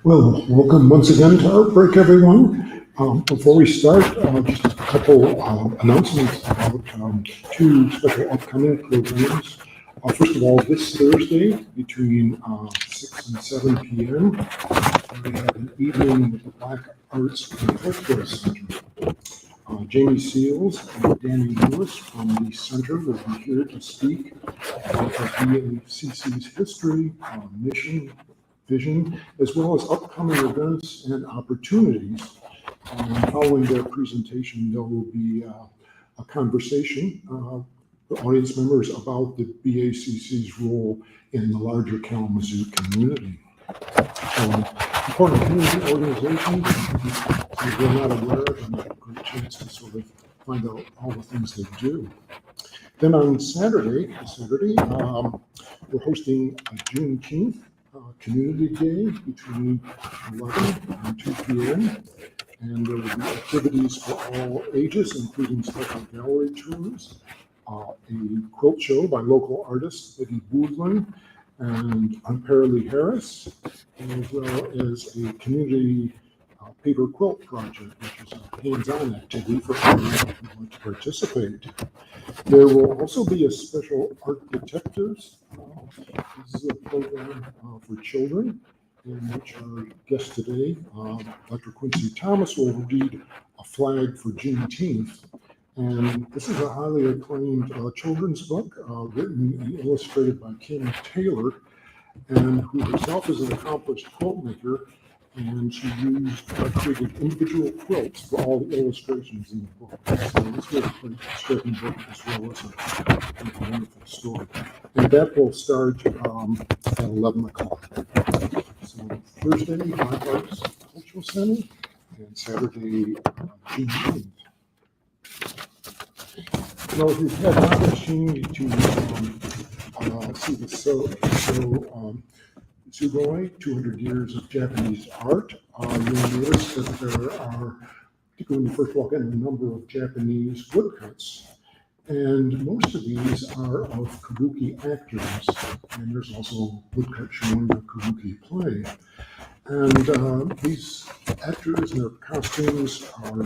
Well, welcome once again to ARTbreak, everyone. Before we start, just a couple announcements about two special upcoming programs. First of all, this Thursday between 6 and 7 p.m., we have an evening with the Black Arts and Cultural Center. Jamie Seals and Danny Lewis from the center will be here to speak about the BACC's history, mission, vision, as well as upcoming events and opportunities. Following their presentation, there will be a conversation with audience members about the BACC's role in the larger Kalamazoo community. Important community organizations, if we're not aware of, and a great chance to sort of find out all the things they do. Then on Saturday, we're hosting a Juneteenth Community Day between 11 and 2 p.m. And there will be activities for all ages, including special gallery tours, a quilt show by local artist Eddie Boudlin and Amparalee Harris, as well as a community paper quilt project, which is a hands-on activity for anyone who would like to participate. There will also be a special art detectives. This is a program for children in which our guest today, Dr. Quincy Thomas, will read a flag for Juneteenth. And this is a highly acclaimed children's book written and illustrated by Kim Taylor, and who herself is an accomplished quilt maker. And she created individual quilts for all the illustrations in the book. So this was a pretty striking book as well as a wonderful story. And that will start at 11 o'clock. So Thursday, Black Arts Cultural Center, and Saturday, June 8th. Now, if you've had an opportunity to see the show Sugoi, 200 Years of Japanese Art, you'll notice that there are, particularly when you first walk in, a number of Japanese woodcuts. And most of these are of Kabuki actors. And there's also a woodcut showing a Kabuki play. And these actors and their costumes are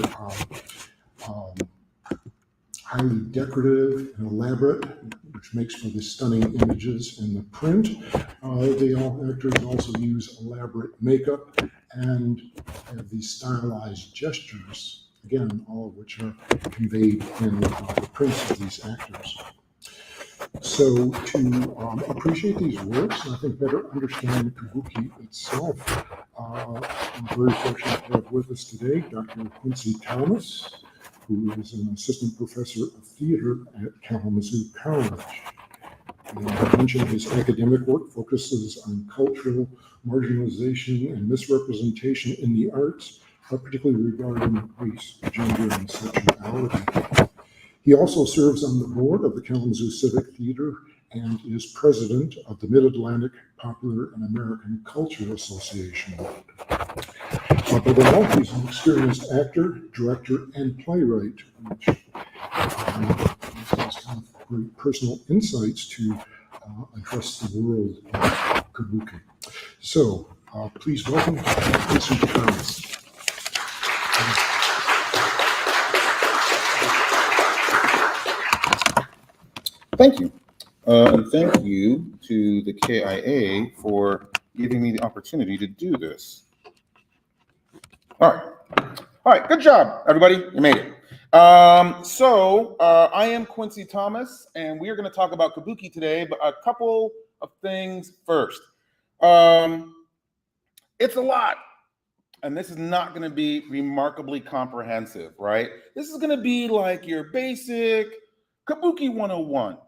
highly decorative and elaborate, which makes for the stunning images in the print. Actors also use elaborate makeup and have these stylized gestures, again, all of which are conveyed in the prints of these actors. So to appreciate these works, and I think better understand Kabuki itself, I'm very fortunate to have with us today Dr. Quincy Thomas, who is an assistant professor of theater at Kalamazoo College. And I mentioned his academic work focuses on cultural marginalization and misrepresentation in the arts, particularly regarding race, gender, and sexuality. He also serves on the board of the Kalamazoo Civic Theater and is president of the Mid-Atlantic Popular and American Culture Association. Above all, he's an experienced actor, director, and playwright, which has kind of great personal insights to address the world of Kabuki. So please welcome Quincy Thomas. Thank you. And thank you to the KIA for giving me the opportunity to do this. All right, good job, everybody. You made it. I am Quincy Thomas, and we are going to talk about Kabuki today, but a couple of things first. It's a lot, and this is not going to be remarkably comprehensive, right? This is going to be like your basic Kabuki 101.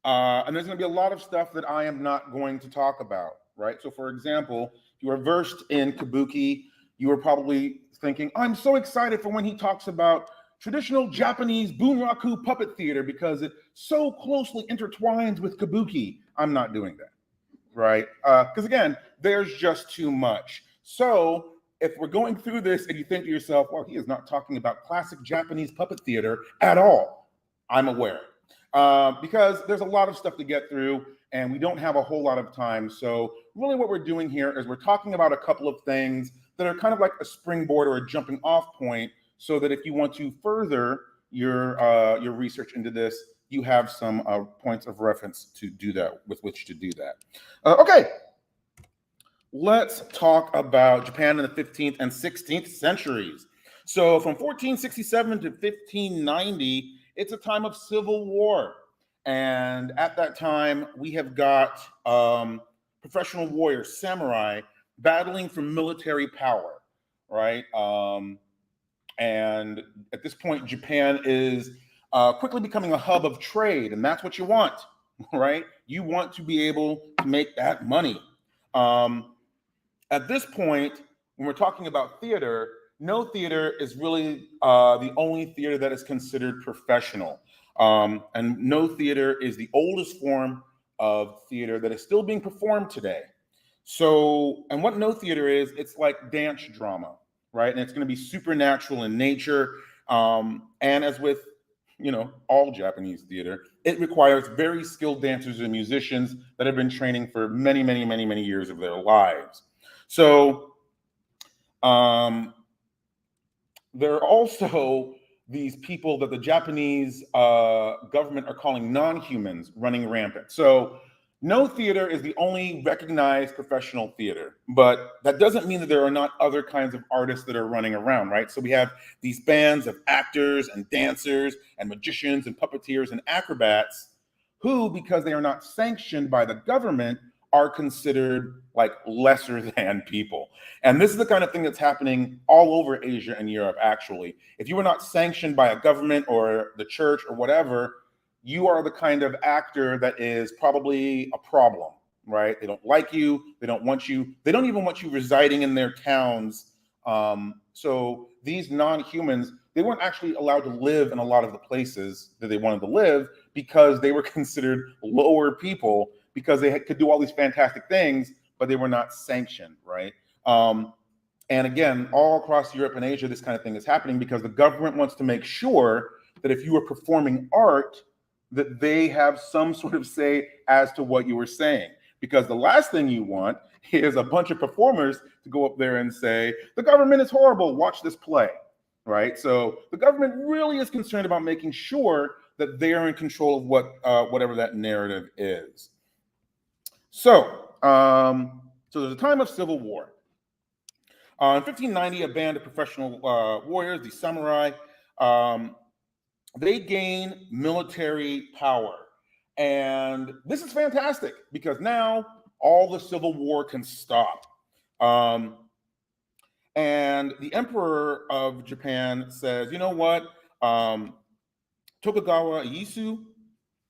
And there's going to be a lot of stuff that I am not going to talk about, right? So, for example, if you are versed in Kabuki, you are probably thinking, I'm so excited for when he talks about traditional Japanese bunraku puppet theater because it so closely intertwines with Kabuki. I'm not doing that, right? Because again, there's just too much. So if we're going through this and you think to yourself, well, he is not talking about classic Japanese puppet theater at all, I'm aware. Because there's a lot of stuff to get through. and we don't have a whole lot of time. So really what we're doing here is we're talking about a couple of things that are kind of like a springboard or a jumping off point, so that if you want to further your research into this, you have some points of reference to do that, with which to do that. Okay, let's talk about Japan in the 15th and 16th centuries. So from 1467 to 1590, it's a time of civil war. And at that time, we have got professional warriors, samurai, battling for military power, right? And at this point, Japan is quickly becoming a hub of trade, and that's what you want, right? You want to be able to make that money. At this point, when we're talking about theater, no theater is really the only theater that is considered professional. And no theater is the oldest form of theater that is still being performed today. So, and what no theater is, it's like dance drama, right? And it's going to be supernatural in nature. And as with, all Japanese theater, it requires very skilled dancers and musicians that have been training for many, many, many, many years of their lives. So there are also these people that the Japanese government are calling non-humans running rampant. So no theater is the only recognized professional theater, but that doesn't mean that there are not other kinds of artists that are running around, right? So we have these bands of actors and dancers and magicians and puppeteers and acrobats who, because they are not sanctioned by the government, are considered like lesser than people. And this is the kind of thing that's happening all over Asia and Europe, actually. If you are not sanctioned by a government or the church or whatever, you are the kind of actor that is probably a problem, right? They don't like you. They don't want you. They don't even want you residing in their towns. So these non-humans, they weren't actually allowed to live in a lot of the places that they wanted to live because they were considered lower people, because they could do all these fantastic things, but they were not sanctioned, right? And again, all across Europe and Asia, this kind of thing is happening because the government wants to make sure that if you are performing art, that they have some sort of say as to what you were saying. Because the last thing you want is a bunch of performers to go up there and say, the government is horrible, watch this play, right? So the government really is concerned about making sure that they are in control of whatever that narrative is. So there's a time of civil war. In 1590, a band of professional warriors, the samurai, they gain military power. And this is fantastic because now all the civil war can stop. And the emperor of Japan says, you know what? Tokugawa Ieyasu,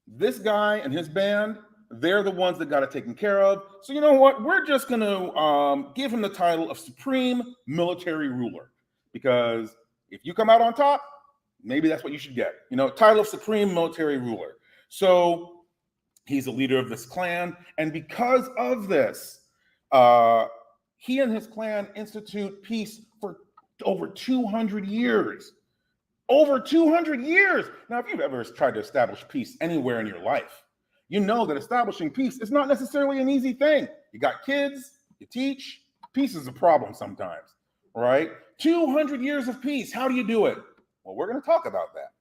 this guy and his band, they're the ones that got it taken care of. So you know what? We're just going to give him the title of Supreme Military Ruler, because if you come out on top, maybe that's what you should get. Title of Supreme Military Ruler. So he's the leader of this clan, and because of this, he and his clan institute peace for over 200 years. Over 200 years. Now, if you've ever tried to establish peace anywhere in your life, you know that establishing peace is not necessarily an easy thing. You got kids, you teach, peace is a problem sometimes, right? 200 years of peace, how do you do it? Well, we're going to talk about that.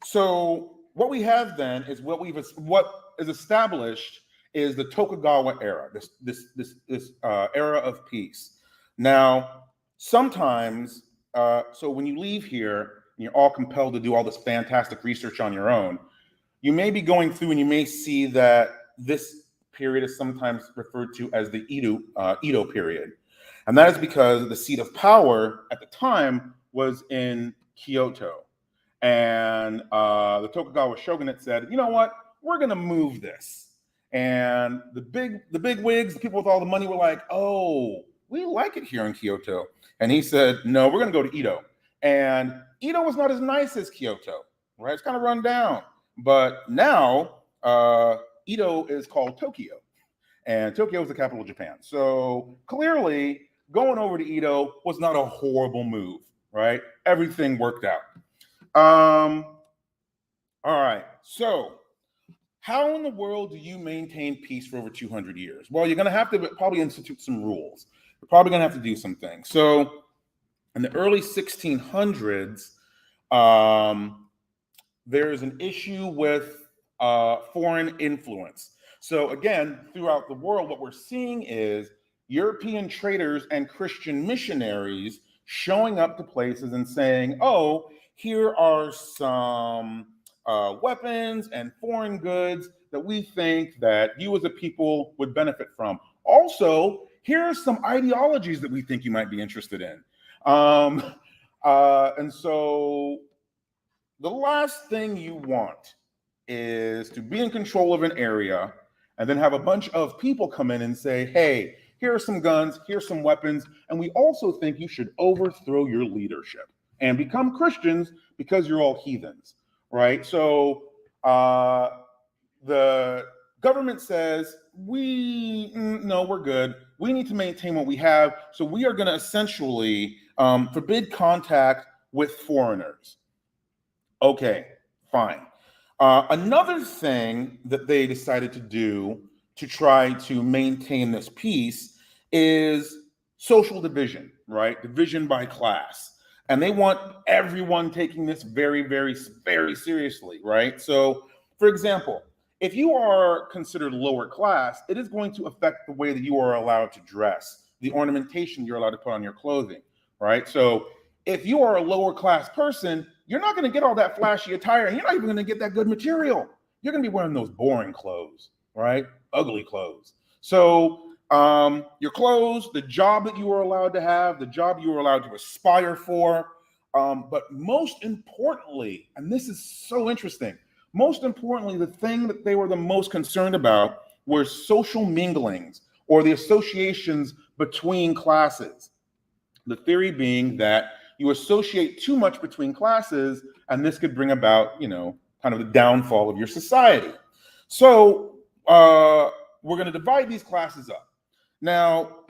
So what we have then is what is established is the Tokugawa era, this era of peace. Now, sometimes, so when you leave here, and you're all compelled to do all this fantastic research on your own, you may be going through and you may see that this period is sometimes referred to as the Edo period. And that is because the seat of power at the time was in Kyoto. And the Tokugawa shogunate said, you know what, we're going to move this. And the big wigs, the people with all the money were like, oh, we like it here in Kyoto. And he said, no, we're going to go to Edo. And Edo was not as nice as Kyoto, right? It's kind of run down. But now Edo is called Tokyo. And Tokyo is the capital of Japan. So clearly, going over to Edo was not a horrible move, right? Everything worked out. All right. So how in the world do you maintain peace for over 200 years? Well, you're going to have to probably institute some rules. You're probably going to have to do some things. So in the early 1600s, there's an issue with foreign influence. So again, throughout the world, what we're seeing is European traders and Christian missionaries showing up to places and saying, oh, here are some weapons and foreign goods that we think that you as a people would benefit from. Also, here are some ideologies that we think you might be interested in. And so the last thing you want is to be in control of an area and then have a bunch of people come in and say, hey, here are some guns, here's some weapons, and we also think you should overthrow your leadership and become Christians because you're all heathens, right? So the government says, no, we're good. We need to maintain what we have. So we are going to essentially forbid contact with foreigners. Okay, fine. Another thing that they decided to do to try to maintain this peace is social division, right? Division by class. And they want everyone taking this very, very, very seriously, right? So, for example, if you are considered lower class, it is going to affect the way that you are allowed to dress, the ornamentation you're allowed to put on your clothing, right? So if you are a lower class person, you're not going to get all that flashy attire, and you're not even going to get that good material. You're going to be wearing those boring clothes, right? Ugly clothes. So your clothes, the job that you are allowed to have, the job you are allowed to aspire for, but most importantly, and this is so interesting, most importantly, the thing that they were the most concerned about were social minglings or the associations between classes. The theory being that you associate too much between classes, and this could bring about, kind of the downfall of your society. So we're going to divide these classes up. Now,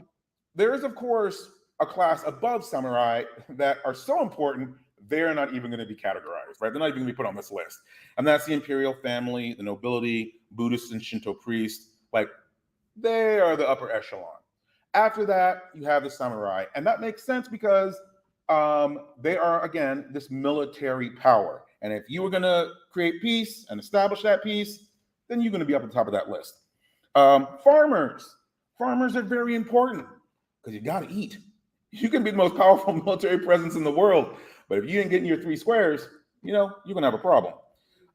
there is, of course, a class above samurai that are so important, they're not even going to be categorized, right? They're not even going to be put on this list. And that's the imperial family, the nobility, Buddhist and Shinto priests. Like, they are the upper echelon. After that, you have the samurai. And that makes sense because they are, again, this military power. And if you were going to create peace and establish that peace, then you're going to be up at the top of that list. Farmers. Farmers are very important because you got to eat. You can be the most powerful military presence in the world, but if you ain't getting your 3 squares, you're going to have a problem.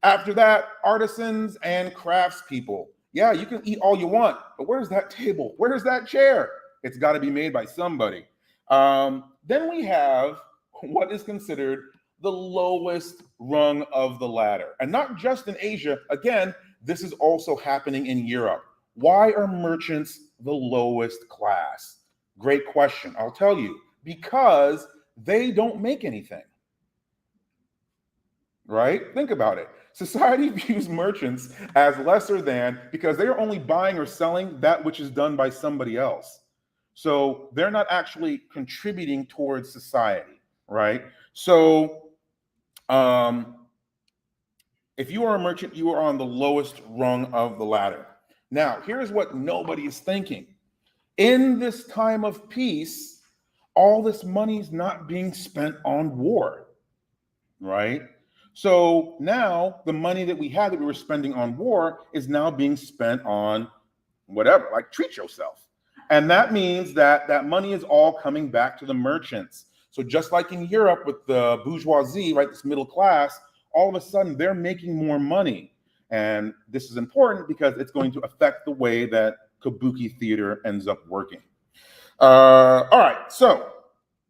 After that, artisans and craftspeople. Yeah, you can eat all you want, but where's that table? Where's that chair? It's got to be made by somebody. Then we have what is considered the lowest rung of the ladder. And not just in Asia. Again, this is also happening in Europe. Why are merchants the lowest class? Great question. I'll tell you. Because they don't make anything. Right? Think about it. Society views merchants as lesser than because they are only buying or selling that which is done by somebody else. So they're not actually contributing towards society, right? So if you are a merchant, you are on the lowest rung of the ladder. Now, here's what nobody is thinking. In this time of peace, all this money is not being spent on war, right? So now the money that we had that we were spending on war is now being spent on whatever, like treat yourself. And that means that that money is all coming back to the merchants. So just like in Europe with the bourgeoisie, right, this middle class, all of a sudden they're making more money. And this is important because it's going to affect the way that Kabuki theater ends up working. All right, so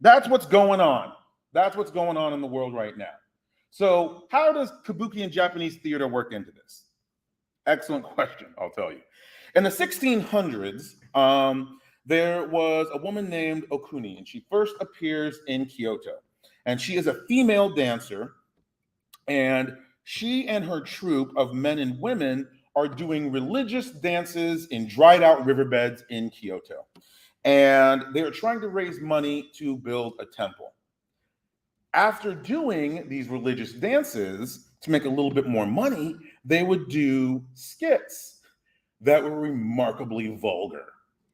that's what's going on. That's what's going on in the world right now. So how does Kabuki and Japanese theater work into this? Excellent question, I'll tell you. In the 1600s, there was a woman named Okuni, and she first appears in Kyoto. And she is a female dancer, and she and her troupe of men and women are doing religious dances in dried out riverbeds in Kyoto. And they are trying to raise money to build a temple. After doing these religious dances to make a little bit more money, they would do skits that were remarkably vulgar,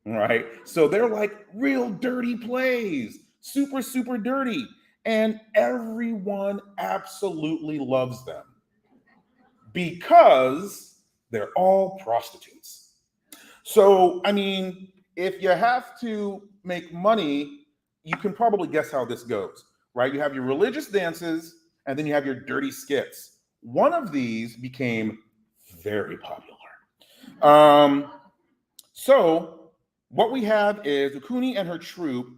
right? So they're like real dirty plays, super, super dirty. And everyone absolutely loves them because they're all prostitutes. So, I mean, if you have to make money, you can probably guess how this goes, right? You have your religious dances and then you have your dirty skits. One of these became very popular. So what we have is Ukuni and her troupe.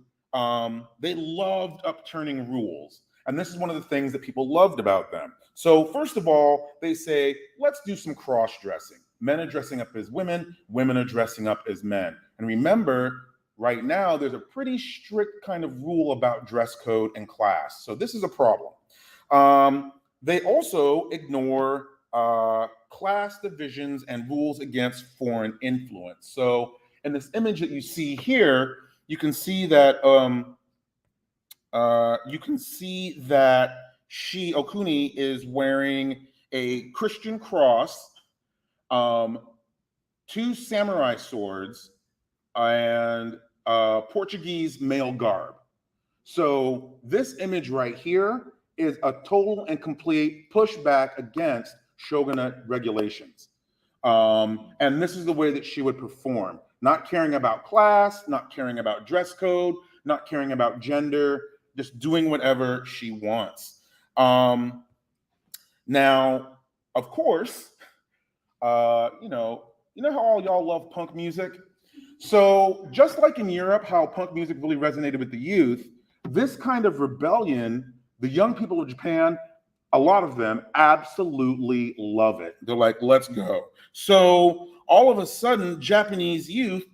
They loved upturning rules. And this is one of the things that people loved about them. So first of all, they say, let's do some cross-dressing. Men are dressing up as women, women are dressing up as men. And remember, right now, there's a pretty strict kind of rule about dress code and class. So this is a problem. They also ignore class divisions and rules against foreign influence. So in this image that you see here, you can see that Okuni is wearing a Christian cross, 2 samurai swords, and Portuguese male garb. So this image right here is a total and complete pushback against shogunate regulations. And this is the way that she would perform, not caring about class, not caring about dress code, not caring about gender, just doing whatever she wants. Now, of course, you know how all y'all love punk music? So just like in Europe, how punk music really resonated with the youth, this kind of rebellion, the young people of Japan, a lot of them absolutely love it. They're like, let's go. So all of a sudden, Japanese youth,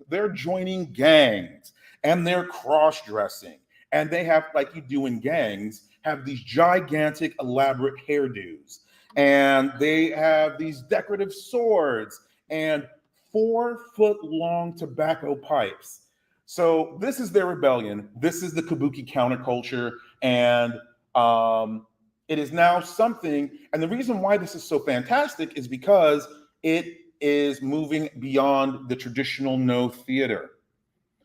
they're joining gangs and they're cross-dressing. And they have, like you do in gangs, have these gigantic, elaborate hairdos. And they have these decorative swords and 4-foot-long tobacco pipes. So this is their rebellion. This is the Kabuki counterculture. And it is now something, and the reason why this is so fantastic is because it is moving beyond the traditional no theater.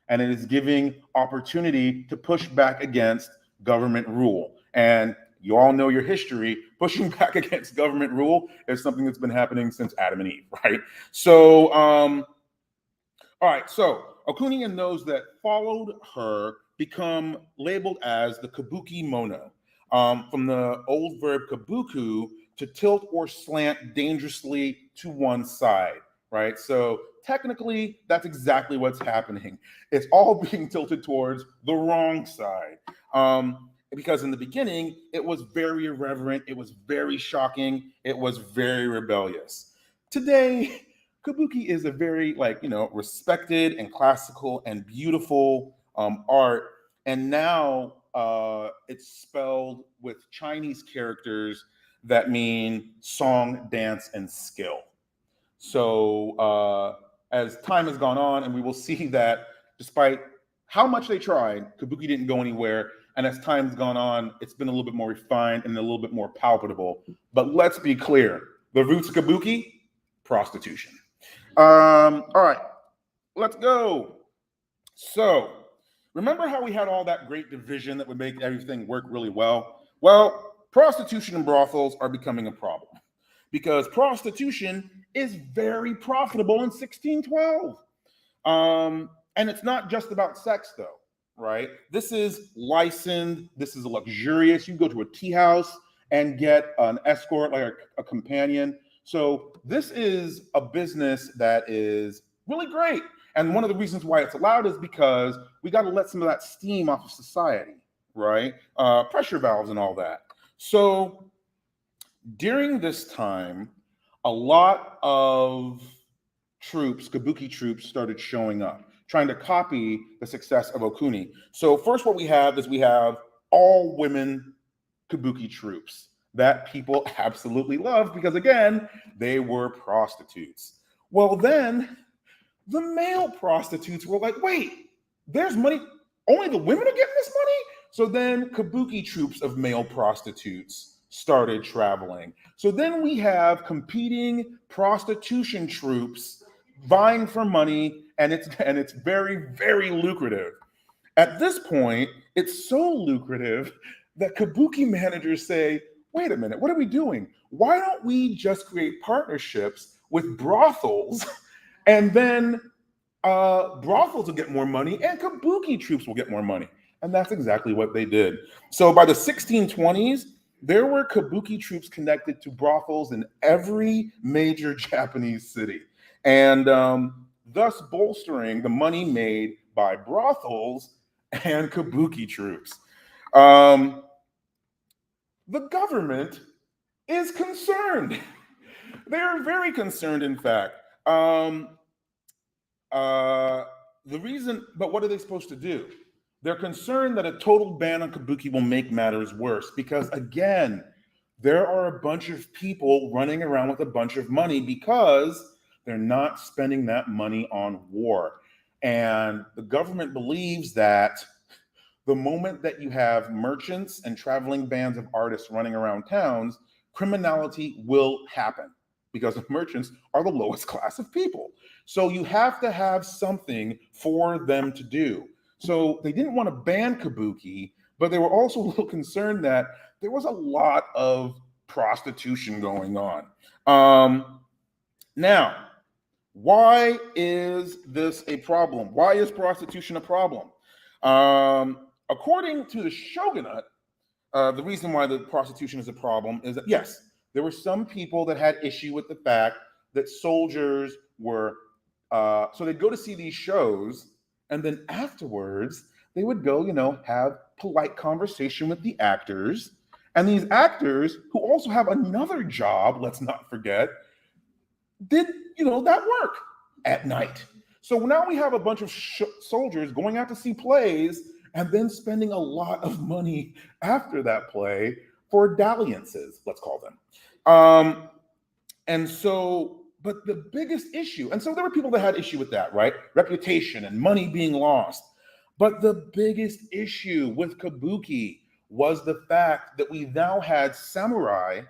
And it is giving opportunity to push back against government rule. And you all know your history. Pushing back against government rule is something that's been happening since Adam and Eve, right? So, all right, so Okuni and those that followed her become labeled as the Kabuki mono, from the old verb kabuku, to tilt or slant dangerously to one side, right? So technically, that's exactly what's happening. It's all being tilted towards the wrong side. Because in the beginning, it was very irreverent, it was very shocking, it was very rebellious. Today, Kabuki is a very, respected and classical and beautiful art. And now it's spelled with Chinese characters that mean song, dance, and skill. So as time has gone on, and we will see that despite how much they tried, Kabuki didn't go anywhere. And as time's gone on, it's been a little bit more refined and a little bit more palpable. But let's be clear, the roots of Kabuki, prostitution. All right, let's go. So remember how we had all that great division that would make everything work really well? Well, prostitution and brothels are becoming a problem because prostitution is very profitable in 1612. And it's not just about sex, though, right? This is licensed. This is luxurious. You can go to a tea house and get an escort, like a companion. So this is a business that is really great. And one of the reasons why it's allowed is because we got to let some of that steam off of society, right? Pressure valves and all that. So during this time, a lot of troops, Kabuki troops, started showing up, trying to copy the success of Okuni. So first what we have is we have all women Kabuki troops that people absolutely love because, again, they were prostitutes. Well, then the male prostitutes were like, wait, there's money. Only the women are getting this money? So then Kabuki troops of male prostitutes started traveling. So then we have competing prostitution troupes vying for money, and it's very, very lucrative. At this point, it's so lucrative that kabuki managers say, wait a minute, what are we doing? Why don't we just create partnerships with brothels, and then brothels will get more money and kabuki troupes will get more money? And that's exactly what they did. So by the 1620s, there were kabuki troupes connected to brothels in every major Japanese city, and thus bolstering the money made by brothels and kabuki troupes. The government is concerned. They're very concerned, in fact. But what are they supposed to do? They're concerned that a total ban on kabuki will make matters worse because, again, there are a bunch of people running around with a bunch of money because they're not spending that money on war. And the government believes that the moment that you have merchants and traveling bands of artists running around towns, criminality will happen because the merchants are the lowest class of people. So you have to have something for them to do. So they didn't want to ban kabuki, but they were also a little concerned that there was a lot of prostitution going on. Now, why is this a problem? Why is prostitution a problem? According to the shogunate, the reason why the prostitution is a problem is that, yes, there were some people that had issue with the fact that soldiers were, so they'd go to see these shows, and then afterwards, they would go, have polite conversation with the actors. And these actors, who also have another job, let's not forget, did, that work at night. So now we have a bunch of soldiers going out to see plays and then spending a lot of money after that play for dalliances, let's call them. But the biggest issue, and so there were people that had issue with that, right? Reputation and money being lost. But the biggest issue with kabuki was the fact that we now had samurai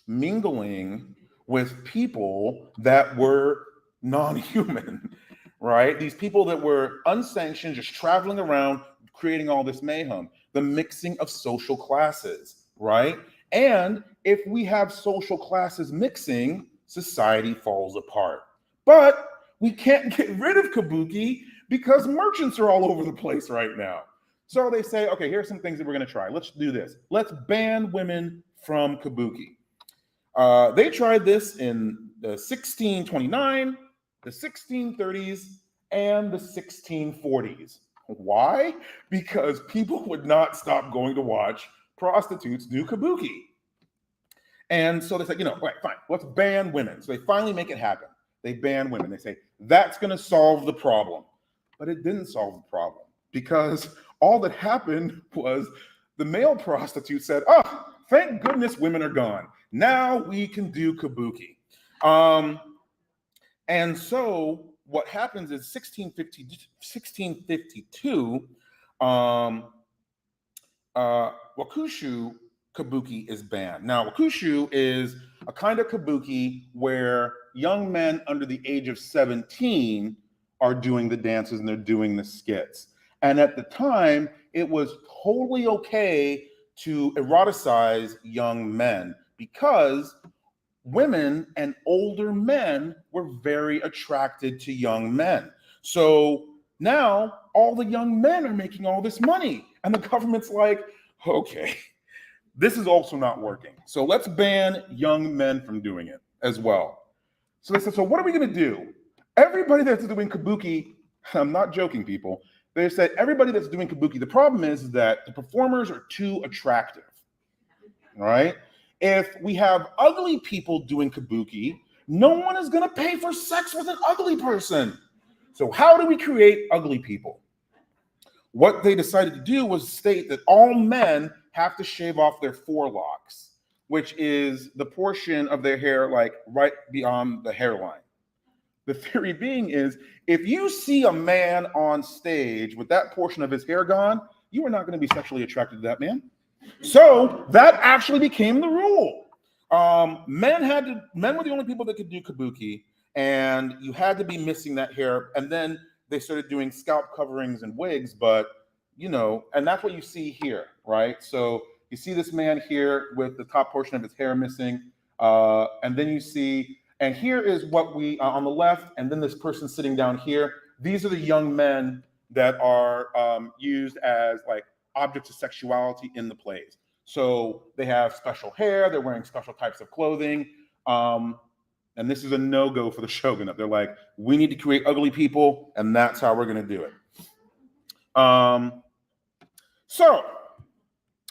mingling with people that were non-human, right? These people that were unsanctioned, just traveling around, creating all this mayhem, the mixing of social classes, right? And if we have social classes mixing, society falls apart. But we can't get rid of kabuki because merchants are all over the place right now. So they say, okay, here's some things that we're going to try. Let's do this. Let's ban women from kabuki. They tried this in the 1629, the 1630s, and the 1640s. Why? Because people would not stop going to watch prostitutes do kabuki. And so they said, right, fine, let's ban women. So they finally make it happen. They ban women. They say, that's going to solve the problem. But it didn't solve the problem because all that happened was the male prostitute said, oh, thank goodness women are gone. Now we can do kabuki. And so what happens is 1652, Wakushu kabuki is banned. Now, Wakushu is a kind of kabuki where young men under the age of 17 are doing the dances and they're doing the skits. And at the time, it was totally okay to eroticize young men because women and older men were very attracted to young men. So now all the young men are making all this money. And the government's like, okay, this is also not working. So let's ban young men from doing it as well. So they said, so what are we going to do? Everybody that's doing kabuki, I'm not joking, people. They said everybody that's doing kabuki, the problem is that the performers are too attractive, right? If we have ugly people doing kabuki, no one is going to pay for sex with an ugly person. So how do we create ugly people? What they decided to do was state that all men have to shave off their forelocks, which is the portion of their hair like right beyond the hairline. The theory being is if you see a man on stage with that portion of his hair gone, you are not going to be sexually attracted to that man. So that actually became the rule. Men were the only people that could do kabuki, and you had to be missing that hair. And then they started doing scalp coverings and wigs, but and that's what you see here, right? So you see this man here with the top portion of his hair missing, and then you see, and here is what we on the left, and then this person sitting down here. These are the young men that are used as like objects of sexuality in the plays. So they have special hair, they're wearing special types of clothing. And this is a no-go for the shogunate. They're like, we need to create ugly people, and that's how we're going to do it. So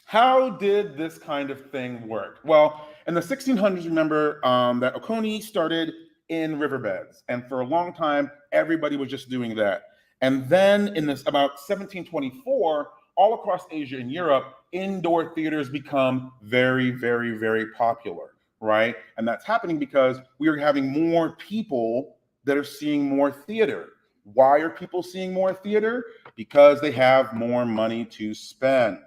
how did this kind of thing work? Well, in the 1600s, remember that okoni started in riverbeds. And for a long time, everybody was just doing that. And then in this about 1724, all across Asia and Europe, indoor theaters become very, very, very popular, right? And that's happening because we are having more people that are seeing more theater. Why are people seeing more theater? Because they have more money to spend,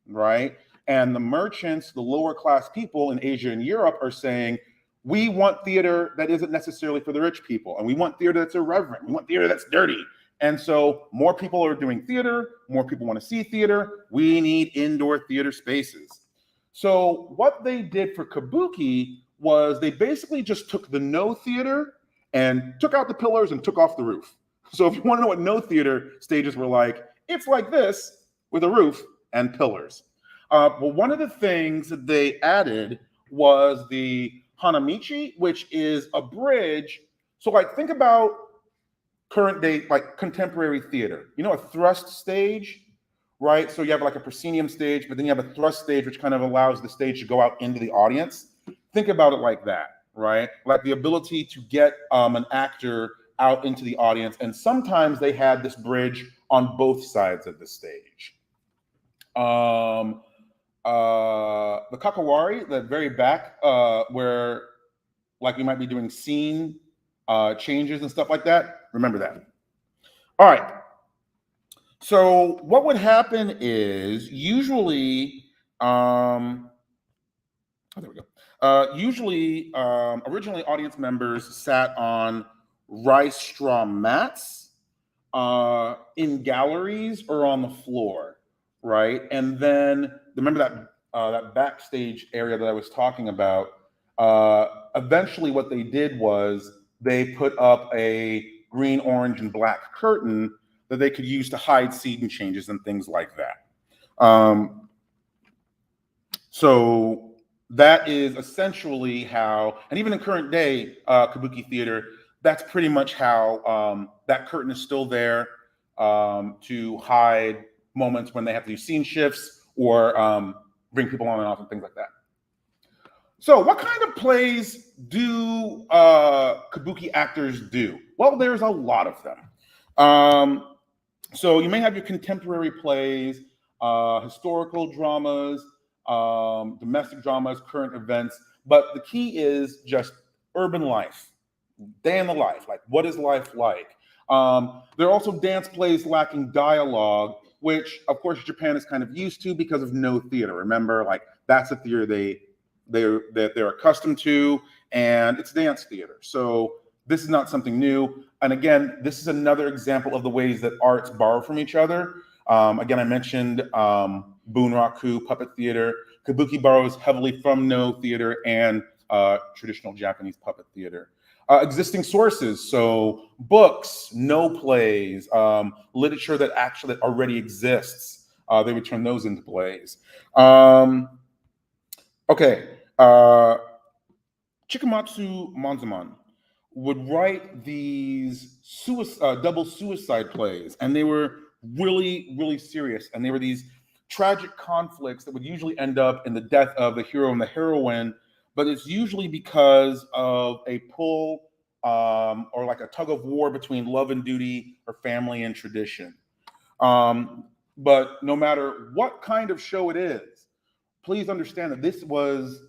right? And the merchants, the lower class people in Asia and Europe are saying, we want theater that isn't necessarily for the rich people. And we want theater that's irreverent. We want theater that's dirty. And so more people are doing theater, more people want to see theater. We need indoor theater spaces. So what they did for kabuki was they basically just took the no theater and took out the pillars and took off the roof. So if you want to know what no theater stages were like, it's like this with a roof and pillars. Well, one of the things that they added was the hanamichi, which is a bridge. So like think about current day, like contemporary theater, a thrust stage, right? So you have like a proscenium stage, but then you have a thrust stage, which kind of allows the stage to go out into the audience. Think about it like that, right? Like the ability to get an actor out into the audience. And sometimes they had this bridge on both sides of the stage. The kakawari, the very back, where like we might be doing scene changes and stuff like that. Remember that. All right. So what would happen is usually, there we go. Originally audience members sat on rice straw mats in galleries or on the floor, right? And then remember that backstage area that I was talking about. Eventually, what they did was they put up a green, orange, and black curtain that they could use to hide scene changes and things like that. So that is essentially how, and even in current day kabuki theater, that's pretty much how that curtain is still there to hide moments when they have to do scene shifts or bring people on and off and things like that. So what kind of plays do kabuki actors do? Well, there's a lot of them. So you may have your contemporary plays, historical dramas, domestic dramas, current events, but the key is just urban life, day in the life, like what is life like? There are also dance plays lacking dialogue, which of course Japan is kind of used to because of no theater. Remember, like that's a theater they're accustomed to, and it's dance theater. So this is not something new. And again, this is another example of the ways that arts borrow from each other. Again, I mentioned bunraku, puppet theater. Kabuki borrows heavily from no theater and traditional Japanese puppet theater. Existing sources, so books, no plays, literature that already exists, they would turn those into plays. Okay, Chikamatsu Monzaman would write these double suicide plays, and they were really, really serious. And they were these tragic conflicts that would usually end up in the death of the hero and the heroine, but it's usually because of a pull or like a tug of war between love and duty or family and tradition. But no matter what kind of show it is, please understand that this was,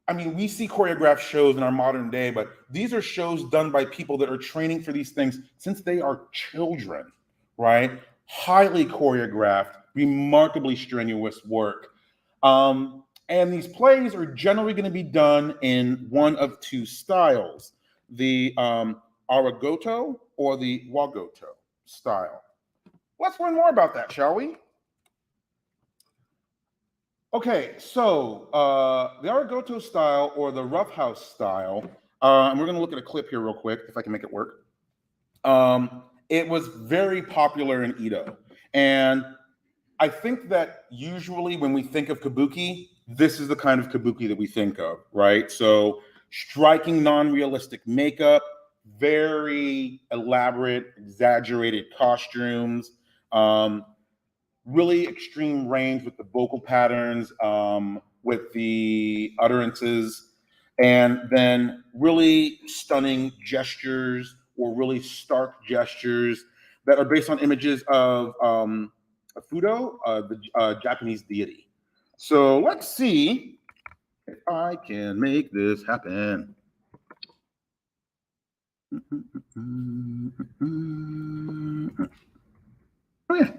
I mean, we see choreographed shows in our modern day, but these are shows done by people that are training for these things since they are children, right? Highly choreographed, remarkably strenuous work. And these plays are generally going to be done in one of two styles, the arigoto or the wagoto style. Let's learn more about that, shall we? Okay, so the arigoto style or the roughhouse style, and we're going to look at a clip here real quick, if I can make it work. It was very popular in Edo. And I think that usually when we think of kabuki, this is the kind of kabuki that we think of, right? So striking non-realistic makeup, very elaborate, exaggerated costumes, really extreme range with the vocal patterns, with the utterances, and then really stunning gestures or really stark gestures that are based on images of Fudo, the Japanese deity. So let's see if I can make this happen. Oh, yeah.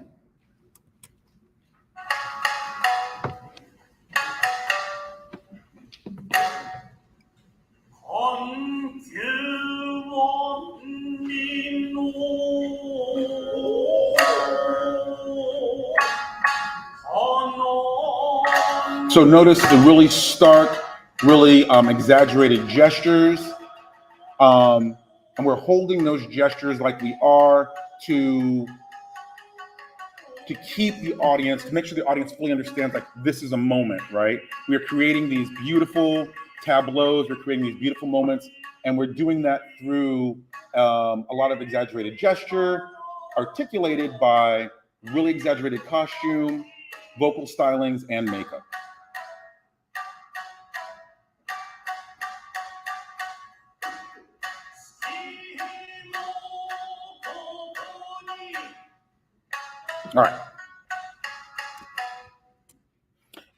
So notice the really stark, really exaggerated gestures. And we're holding those gestures like we are to keep the audience, to make sure the audience fully understands like this is a moment, right? We are creating these beautiful tableaus, we're creating these beautiful moments, and we're doing that through a lot of exaggerated gesture, articulated by really exaggerated costume, vocal stylings, and makeup. All right.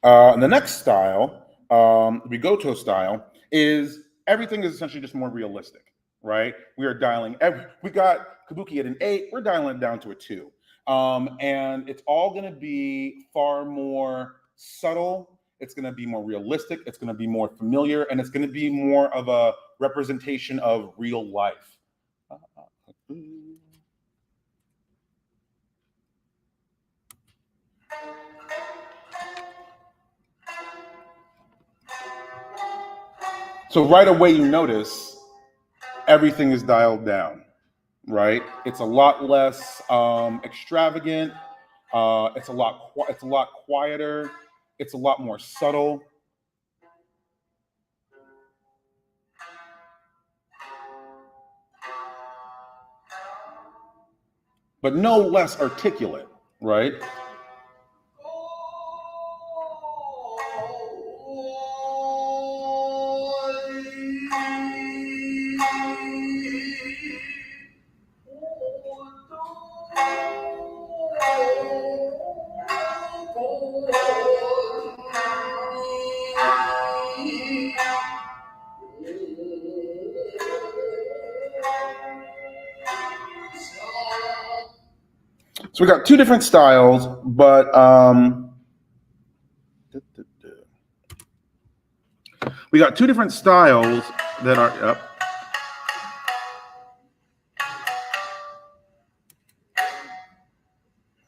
And the next style, Rigoto style, is everything is essentially just more realistic, right? We are dialing, we got Kabuki at an 8, we're dialing it down to a 2. And it's all going to be far more subtle. It's going to be more realistic. It's going to be more familiar. And it's going to be more of a representation of real life. So right away, you notice everything is dialed down, right? It's a lot less extravagant. It's a lot quieter. It's a lot more subtle. But no less articulate, right? So we got two different styles, but we got two different styles that are up.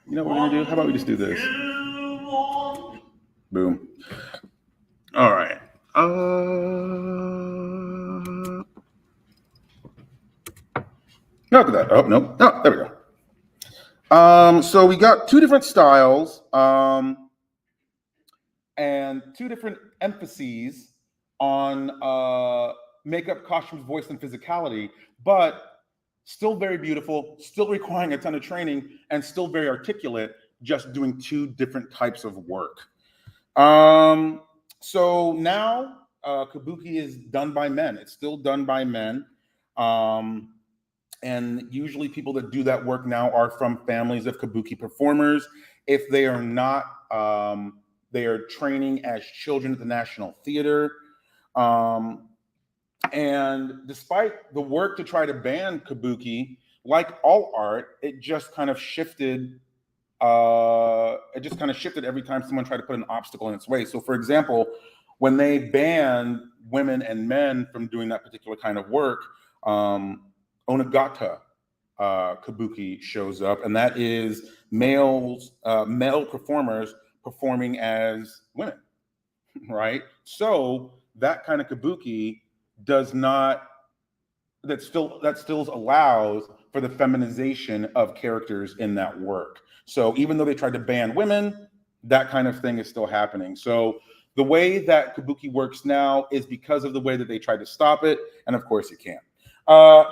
You know what we're gonna do? How about we just do this? Boom. All right. Look at that. Oh no. Oh, there we go. So we got two different styles and two different emphases on makeup, costumes, voice, and physicality, but still very beautiful, still requiring a ton of training, and still very articulate, just doing two different types of work. So now Kabuki is done by men. It's still done by men. And usually people that do that work now are from families of Kabuki performers. If they are not, they are training as children at the National Theater. And despite the work to try to ban Kabuki, like all art, it just kind of shifted it just kind of shifted every time someone tried to put an obstacle in its way. So, for example, when they banned women and men from doing that particular kind of work, Onagata Kabuki shows up, and that is male performers performing as women, right? So that kind of Kabuki does not that still allows for the feminization of characters in that work. So even though they tried to ban women, that kind of thing is still happening. So the way that Kabuki works now is because of the way that they tried to stop it, and of course you can't.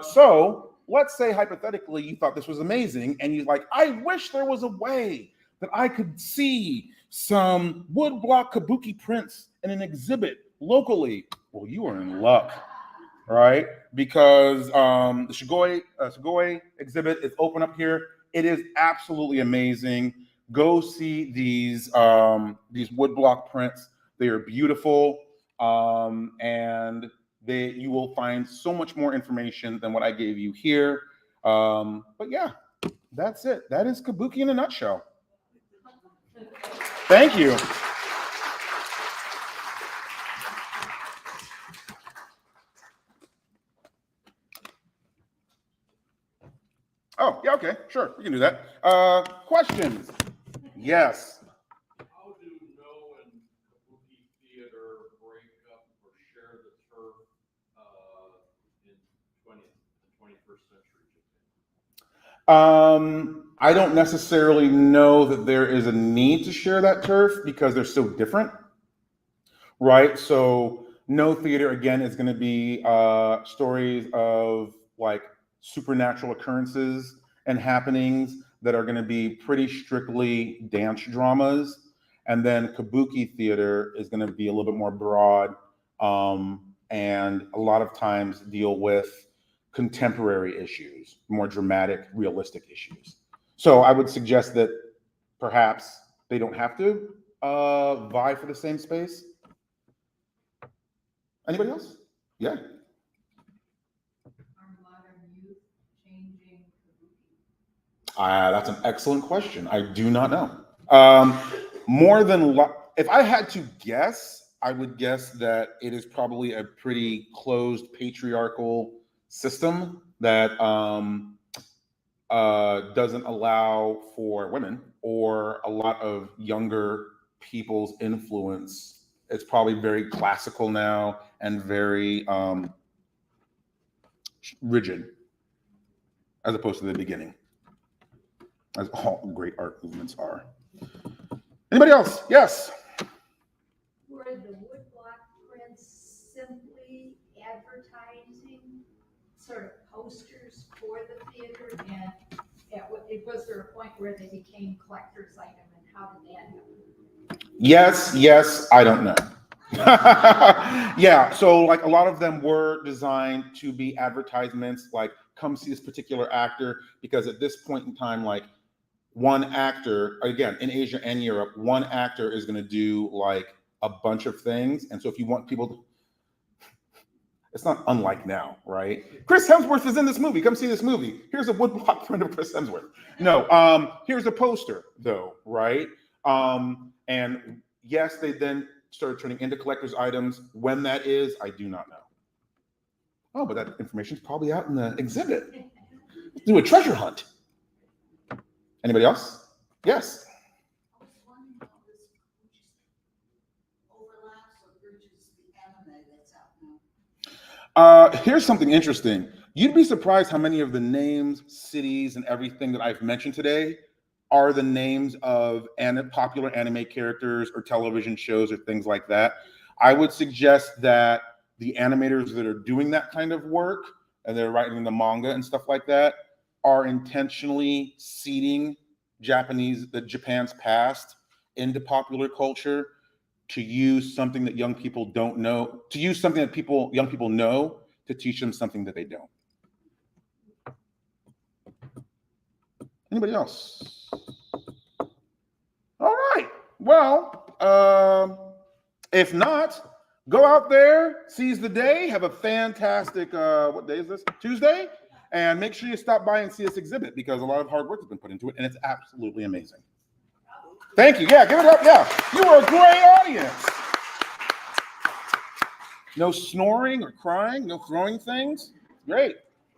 So let's say hypothetically you thought this was amazing, and you're like, I wish there was a way that I could see some woodblock Kabuki prints in an exhibit locally. Well, you are in luck, right? Because the Sugoi exhibit is open up here. It is absolutely amazing. Go see these woodblock prints. They are beautiful, and you will find so much more information than what I gave you here. But yeah, that's it. That is Kabuki in a nutshell. Thank you. Oh, yeah, okay, sure, we can do that. Questions? Yes. How do No and Kabuki theater break up or share the turf in 21st century Japan? I don't necessarily know that there is a need to share that turf because they're so different, right? So No theater, again, is going to be stories of like supernatural occurrences and happenings that are going to be pretty strictly dance dramas. And then Kabuki theater is going to be a little bit more broad, and a lot of times deal with contemporary issues, more dramatic, realistic issues. So I would suggest that perhaps they don't have to vie for the same space. Anybody else? Yeah. Are modern youth changing Kabuki? That's an excellent question. I do not know. If I had to guess, I would guess that it is probably a pretty closed patriarchal system that doesn't allow for women or a lot of younger people's influence. It's probably very classical now and very rigid, as opposed to the beginning, as all great art movements are. Anybody else? Yes. Were the woodblock prints simply advertising, sort of posters for the theater, and was there a point where they became collector's item, and how did that happen? Yes, I don't know. Yeah, so like a lot of them were designed to be advertisements, like come see this particular actor, because at this point in time, like one actor, again, in Asia and Europe, one actor is going to do like a bunch of things. And so if you want people to, it's not unlike now, right? Chris Hemsworth is in this movie. Come see this movie. Here's a woodblock print of Chris Hemsworth. No, here's a poster though, right? And yes, they then started turning into collector's items. When that is, I do not know. Oh, but that information is probably out in the exhibit. Let's do a treasure hunt. Anybody else? Yes. I was wondering how this overlaps or bridges the anime that's out now. Here's something interesting. You'd be surprised how many of the names, cities, and everything that I've mentioned today are the names of popular anime characters or television shows or things like that. I would suggest that the animators that are doing that kind of work and they're writing the manga and stuff like that are intentionally seeding Japan's past into popular culture to use something that young people don't know, to use something that young people know to teach them something that they don't. Anybody else? All right. Well, if not, go out there, seize the day, have a fantastic, what day is this? Tuesday? And make sure you stop by and see this exhibit because a lot of hard work has been put into it and it's absolutely amazing. Thank you. Yeah, give it up. Yeah, you were a great audience. No snoring or crying, no throwing things. Great.